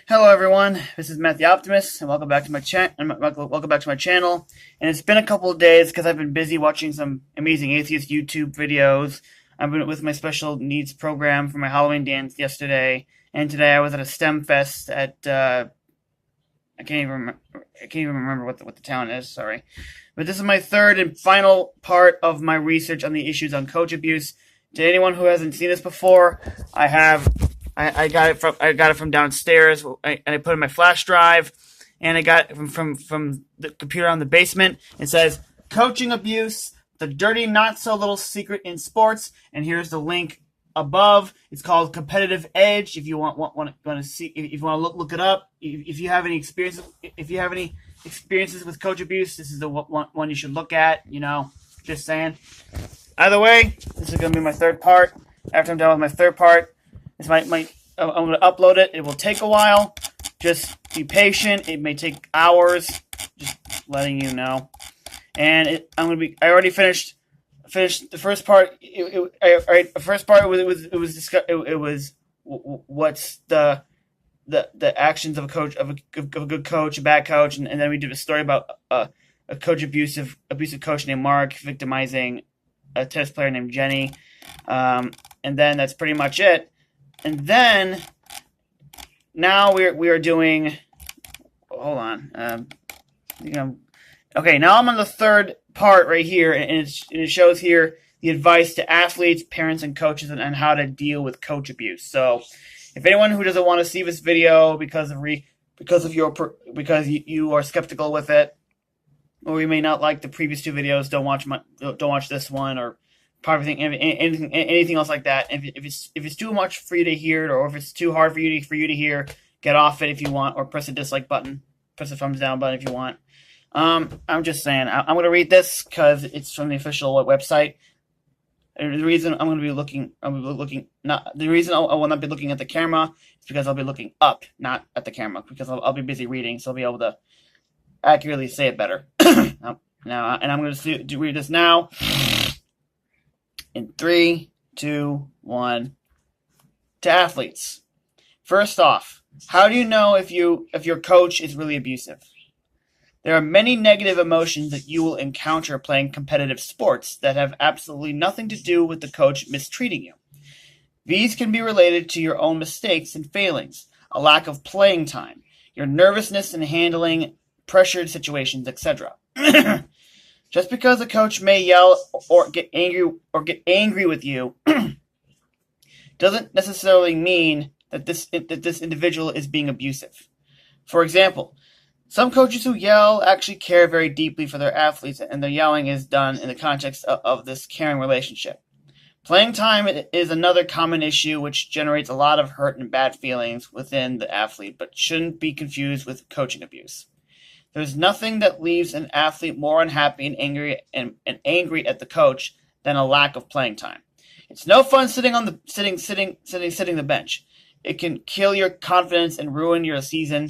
Hello, everyone. This is Matt the Optimist, and welcome back to my channel. And it's been a couple of days because I've been busy watching some amazing atheist YouTube videos. I've been with my special needs program for my Halloween dance yesterday, and today I was at a STEM fest at I can't even remember what the town is. Sorry, but this is my third and final part of my research on the issues on coach abuse. To anyone who hasn't seen this before, I got it from downstairs, and I put it in my flash drive, and I got it from the computer on the basement. It says coaching abuse, the dirty not so little secret in sports, and here's the link above. It's called Competitive Edge. If you want to see, if you want to look it up, if you have any experiences, with coach abuse, this is the one you should look at. Just saying. Either way, this is going to be my third part. After I'm done with my third part, I'm going to upload it. It will take a while. Just be patient. It may take hours. Just letting you know. And I already finished the first part. The first part was what's the actions of a coach, of a good coach, a bad coach, and then we did a story about a abusive coach named Mark victimizing a tennis player named Jenny, and then that's pretty much it. And then now we are doing. Hold on, okay. Now I'm on the third part right here, and it shows here the advice to athletes, parents, and coaches on how to deal with coach abuse. So, if anyone who doesn't want to see this video because you are skeptical with it, or you may not like the previous two videos, don't watch this one, or probably anything else like that. If it's too much for you to hear, or if it's too hard for you to hear, get off it if you want, or press the dislike button, press the thumbs down button if you want. I'm just saying, I'm going to read this because it's from the official website. And the reason I will not be looking at the camera is because I'll be looking up, not at the camera, because I'll be busy reading, so I'll be able to accurately say it better. Now, and I'm going to read this now. In 3, 2, 1. To athletes. First off, how do you know if your coach is really abusive? There are many negative emotions that you will encounter playing competitive sports that have absolutely nothing to do with the coach mistreating you. These can be related to your own mistakes and failings, a lack of playing time, your nervousness in handling pressured situations, etc. Just because a coach may yell or get angry with you doesn't necessarily mean that this individual is being abusive. For example, some coaches who yell actually care very deeply for their athletes, and their yelling is done in the context of this caring relationship. Playing time is another common issue which generates a lot of hurt and bad feelings within the athlete, but shouldn't be confused with coaching abuse. There's nothing that leaves an athlete more unhappy and angry at the coach than a lack of playing time. It's no fun sitting the bench. It can kill your confidence and ruin your season.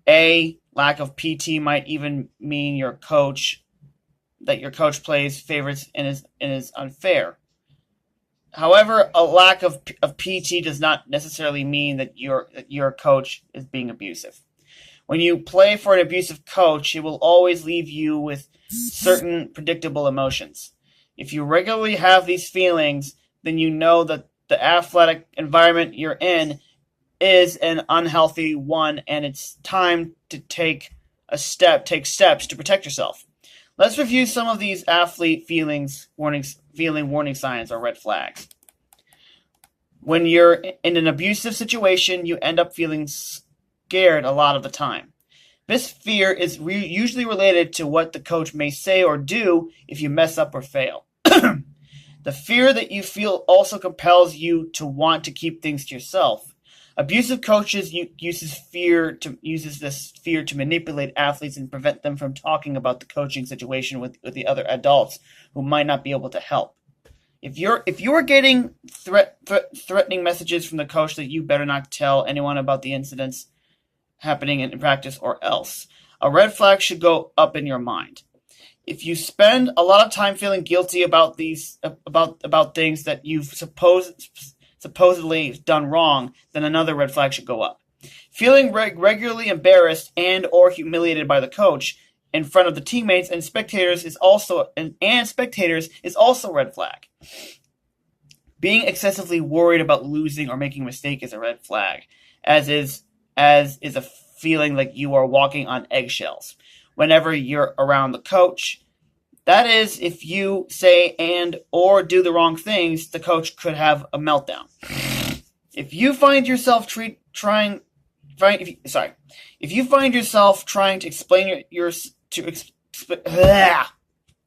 Lack of PT might even mean your coach plays favorites and is unfair. However, a lack of PT does not necessarily mean that your coach is being abusive. When you play for an abusive coach, he will always leave you with certain predictable emotions. If you regularly have these feelings, then you know that the athletic environment you're in is an unhealthy one, and it's time to take steps to protect yourself. Let's review some of these athlete feeling warning signs or red flags. When you're in an abusive situation, you end up feeling scared a lot of the time. This fear is usually related to what the coach may say or do if you mess up or fail. The fear that you feel also compels you to want to keep things to yourself. Abusive coaches uses this fear to manipulate athletes and prevent them from talking about the coaching situation with the other adults who might not be able to help. If you're getting threatening messages from the coach, that you better not tell anyone about the incidents happening in practice, or else a red flag should go up in your mind. If you spend a lot of time feeling guilty about things that you've supposedly done wrong, then another red flag should go up. Feeling regularly embarrassed and or humiliated by the coach in front of the teammates and spectators is also a red flag. Being excessively worried about losing or making a mistake is a red flag, as is a feeling like you are walking on eggshells whenever you're around the coach. That is, if you say and or do the wrong things, the coach could have a meltdown. If you find yourself trying to explain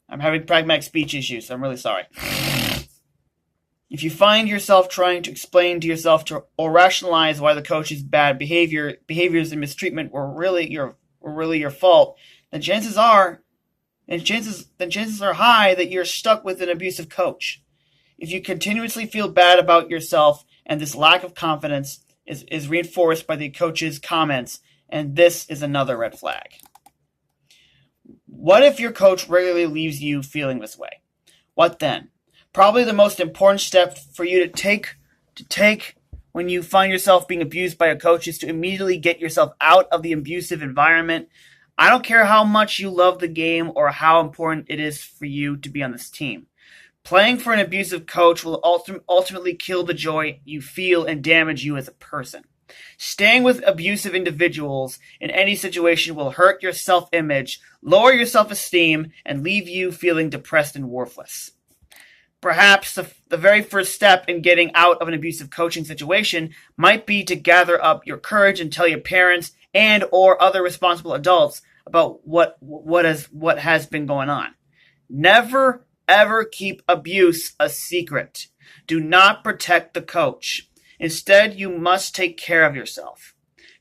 I'm having pragmatic speech issues, so I'm really sorry. If you find yourself trying to explain to yourself or rationalize why the coach's bad behaviors and mistreatment were really your fault, then chances are high that you're stuck with an abusive coach. If you continuously feel bad about yourself and this lack of confidence is reinforced by the coach's comments, and this is another red flag. What if your coach regularly leaves you feeling this way? What then? Probably the most important step for you to take when you find yourself being abused by a coach is to immediately get yourself out of the abusive environment. I don't care how much you love the game or how important it is for you to be on this team. Playing for an abusive coach will ultimately kill the joy you feel and damage you as a person. Staying with abusive individuals in any situation will hurt your self-image, lower your self-esteem, and leave you feeling depressed and worthless. Perhaps the very first step in getting out of an abusive coaching situation might be to gather up your courage and tell your parents and or other responsible adults about what has been going on. Never ever keep abuse a secret. Do not protect the coach. Instead, you must take care of yourself.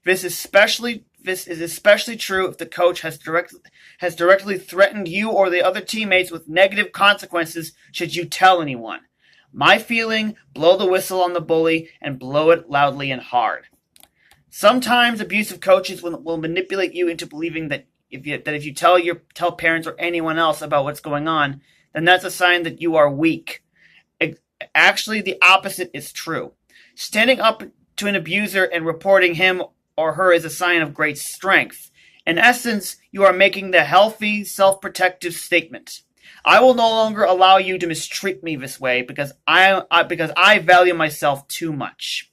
This is especially true if the coach has directly threatened you or the other teammates with negative consequences should you tell anyone. My feeling, blow the whistle on the bully and blow it loudly and hard. Sometimes abusive coaches will manipulate you into believing that if you tell parents or anyone else about what's going on, then that's a sign that you are weak. Actually, the opposite is true. Standing up to an abuser and reporting him or her is a sign of great strength. In essence, you are making the healthy, self-protective statement. I will no longer allow you to mistreat me this way because I value myself too much.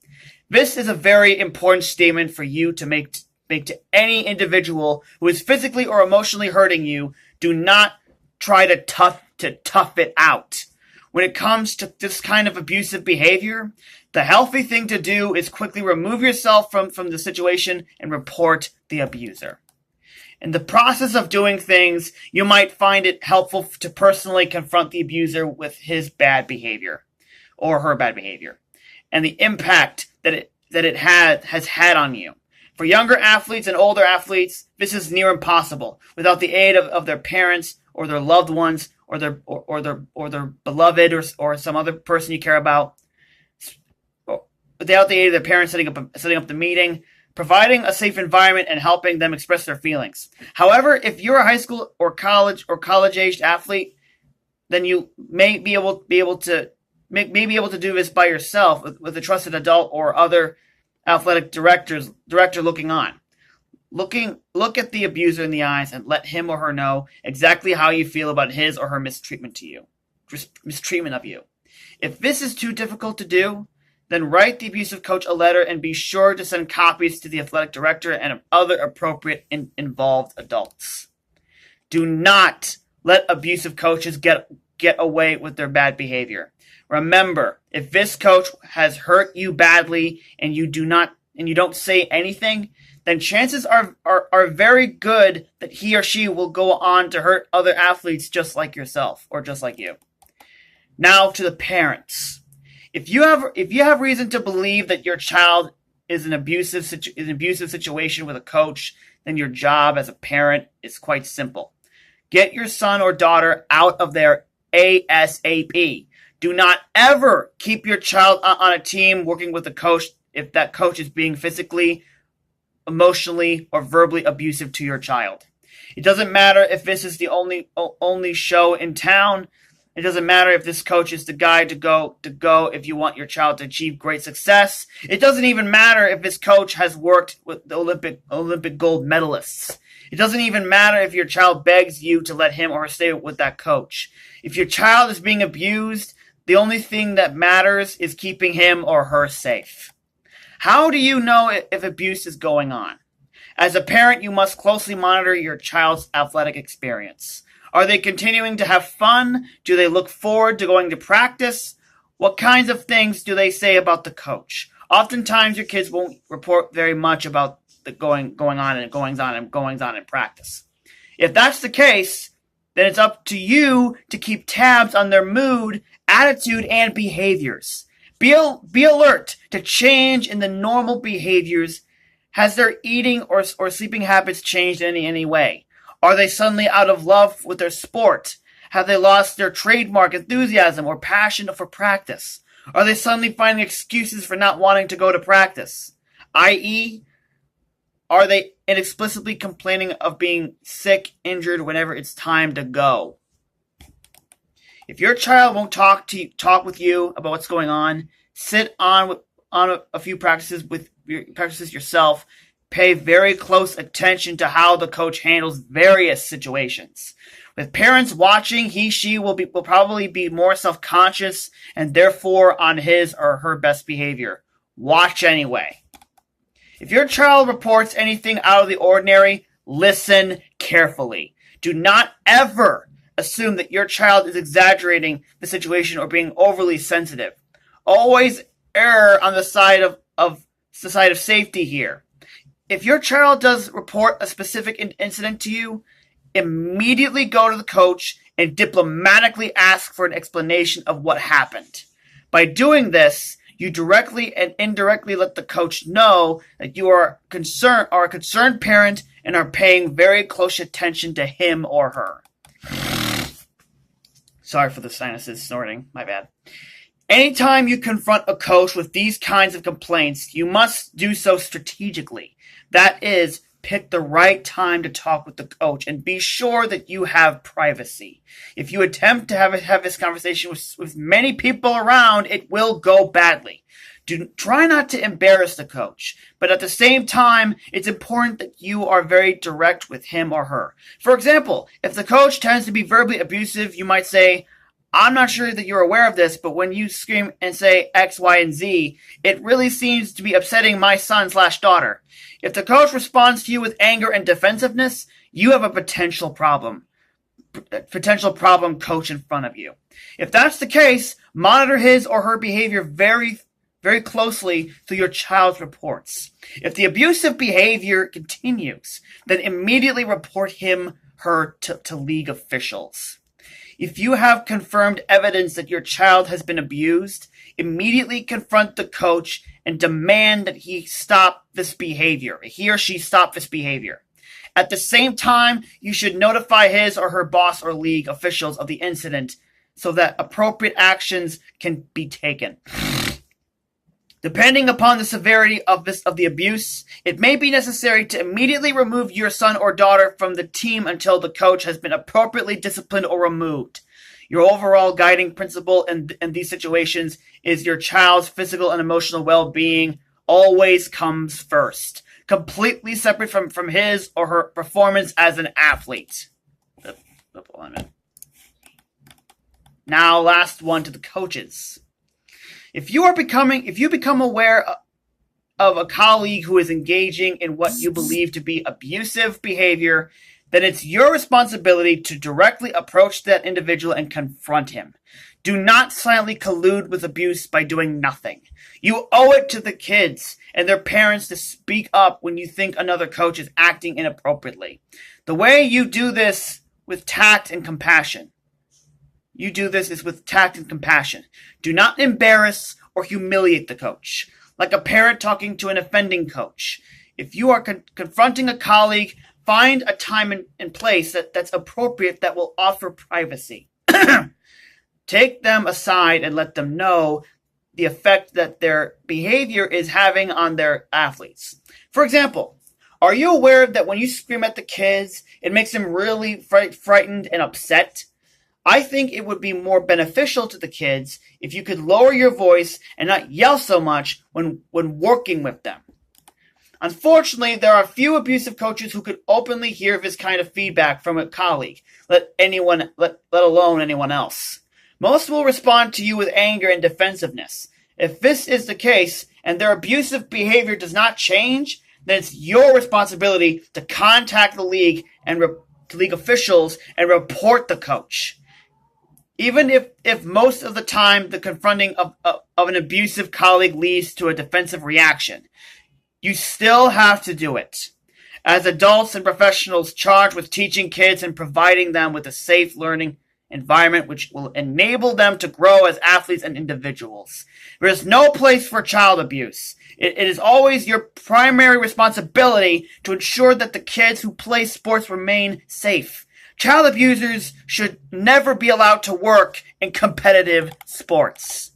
This is a very important statement for you to make to any individual who is physically or emotionally hurting you. Do not try to tough it out. When it comes to this kind of abusive behavior, the healthy thing to do is quickly remove yourself from the situation and report the abuser. In the process of doing things, you might find it helpful to personally confront the abuser with his bad behavior or her bad behavior and the impact that it has had on you. For younger athletes and older athletes, this is near impossible without the aid of their parents or their loved ones or their beloved or some other person you care about. Without the aid of their parents setting up the meeting, providing a safe environment and helping them express their feelings. However, if you're a high school or college-aged athlete, then you may be able to do this by yourself with a trusted adult or other athletic director looking on. Look at the abuser in the eyes and let him or her know exactly how you feel about his or her mistreatment of you. If this is too difficult to do, then write the abusive coach a letter and be sure to send copies to the athletic director and other appropriate involved adults. Do not let abusive coaches get away with their bad behavior. Remember, if this coach has hurt you badly and you don't say anything, then chances are very good that he or she will go on to hurt other athletes just like yourself or just like you. Now to the parents. If you have reason to believe that your child is in an abusive situation with a coach, then your job as a parent is quite simple. Get your son or daughter out of there ASAP. Do not ever keep your child on a team working with a coach if that coach is being physically, emotionally, or verbally abusive to your child. It doesn't matter if this is the only show in town. It doesn't matter if this coach is the guy to go if you want your child to achieve great success. It doesn't even matter if this coach has worked with the Olympic gold medalists. It doesn't even matter if your child begs you to let him or her stay with that coach. If your child is being abused, the only thing that matters is keeping him or her safe. How do you know if abuse is going on? As a parent, you must closely monitor your child's athletic experience. Are they continuing to have fun? Do they look forward to going to practice? What kinds of things do they say about the coach? Oftentimes, your kids won't report very much about the goings on in practice. If that's the case, then it's up to you to keep tabs on their mood, attitude, and behaviors. Be alert to change in the normal behaviors. Has their eating or sleeping habits changed in any way? Are they suddenly out of love with their sport? Have they lost their trademark enthusiasm or passion for practice? Are they suddenly finding excuses for not wanting to go to practice? I.e., are they inexplicably complaining of being sick, injured whenever it's time to go? If your child won't talk with you about what's going on, sit on a few practices yourself. Pay very close attention to how the coach handles various situations. With parents watching, she will probably be more self-conscious and therefore on his or her best behavior. Watch anyway. If your child reports anything out of the ordinary, listen carefully. Do not ever assume that your child is exaggerating the situation or being overly sensitive. Always err on the side of safety here. If your child does report a specific incident to you, immediately go to the coach and diplomatically ask for an explanation of what happened. By doing this, you directly and indirectly let the coach know that you are a concerned parent and are paying very close attention to him or her. Sorry for the sinuses snorting, my bad. Anytime you confront a coach with these kinds of complaints, you must do so strategically. That is, pick the right time to talk with the coach and be sure that you have privacy. If you attempt to have this conversation with many people around, it will go badly. Try not to embarrass the coach, but at the same time, it's important that you are very direct with him or her. For example, if the coach tends to be verbally abusive, you might say, I'm not sure that you're aware of this, but when you scream and say X, Y, and Z, it really seems to be upsetting my son/daughter. If the coach responds to you with anger and defensiveness, you have a potential problem coach in front of you. If that's the case, monitor his or her behavior very, very closely through your child's reports. If the abusive behavior continues, then immediately report her to league officials. If you have confirmed evidence that your child has been abused, immediately confront the coach and demand that he or she stop this behavior. At the same time, you should notify his or her boss or league officials of the incident so that appropriate actions can be taken. Depending upon the severity of the abuse, it may be necessary to immediately remove your son or daughter from the team until the coach has been appropriately disciplined or removed. Your overall guiding principle in these situations is your child's physical and emotional well-being always comes first, completely separate from his or her performance as an athlete. Now, last one to the coaches. If you become aware of a colleague who is engaging in what you believe to be abusive behavior, then it's your responsibility to directly approach that individual and confront him. Do not silently collude with abuse by doing nothing. You owe it to the kids and their parents to speak up when you think another coach is acting inappropriately. The way you do this with tact and compassion. Do not embarrass or humiliate the coach, like a parent talking to an offending coach. If you are confronting a colleague, find a time and place that's appropriate that will offer privacy. Take them aside and let them know the effect that their behavior is having on their athletes. For example, are you aware that when you scream at the kids, it makes them really frightened and upset? I think it would be more beneficial to the kids if you could lower your voice and not yell so much when working with them. Unfortunately, there are few abusive coaches who could openly hear this kind of feedback from a colleague, let alone anyone else. Most will respond to you with anger and defensiveness. If this is the case, and their abusive behavior does not change, then it's your responsibility to contact the league and league officials and report the coach. Even if most of the time the confronting of an abusive colleague leads to a defensive reaction, you still have to do it. As adults and professionals charged with teaching kids and providing them with a safe learning environment which will enable them to grow as athletes and individuals. There is no place for child abuse. It is always your primary responsibility to ensure that the kids who play sports remain safe. Child abusers should never be allowed to work in competitive sports.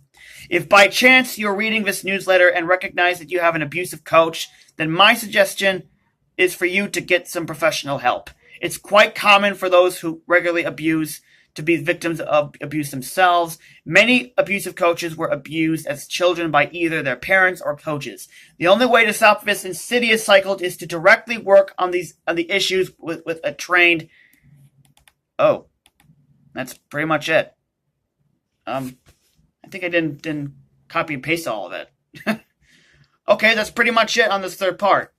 If by chance you're reading this newsletter and recognize that you have an abusive coach, then my suggestion is for you to get some professional help. It's quite common for those who regularly abuse to be victims of abuse themselves. Many abusive coaches were abused as children by either their parents or coaches. The only way to stop this insidious cycle is to directly work on the issues with a trained. Oh, that's pretty much it. I think I didn't copy and paste all of it. Okay, that's pretty much it on this third part.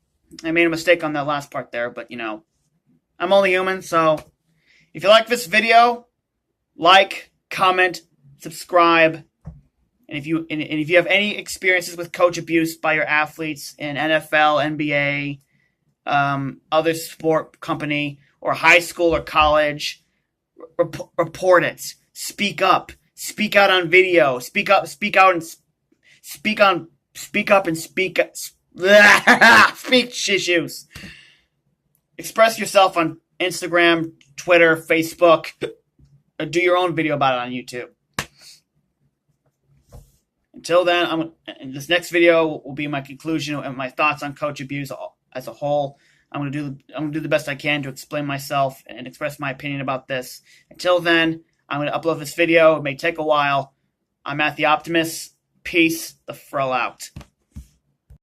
I made a mistake on that last part there, but I'm only human, so if you like this video, like, comment, subscribe, and if you have any experiences with coach abuse by your athletes in NFL, NBA, other sport company, or high school or college, report it. Speak up. Speak out on video. Speak up and speak issues. Express yourself on Instagram, Twitter, Facebook, or do your own video about it on YouTube. Until then, this next video will be my conclusion and my thoughts on coach abuse as a whole. I'm gonna do the best I can to explain myself and express my opinion about this. Until then, I'm gonna upload this video. It may take a while. I'm Matt the Optimist. Peace the frill out.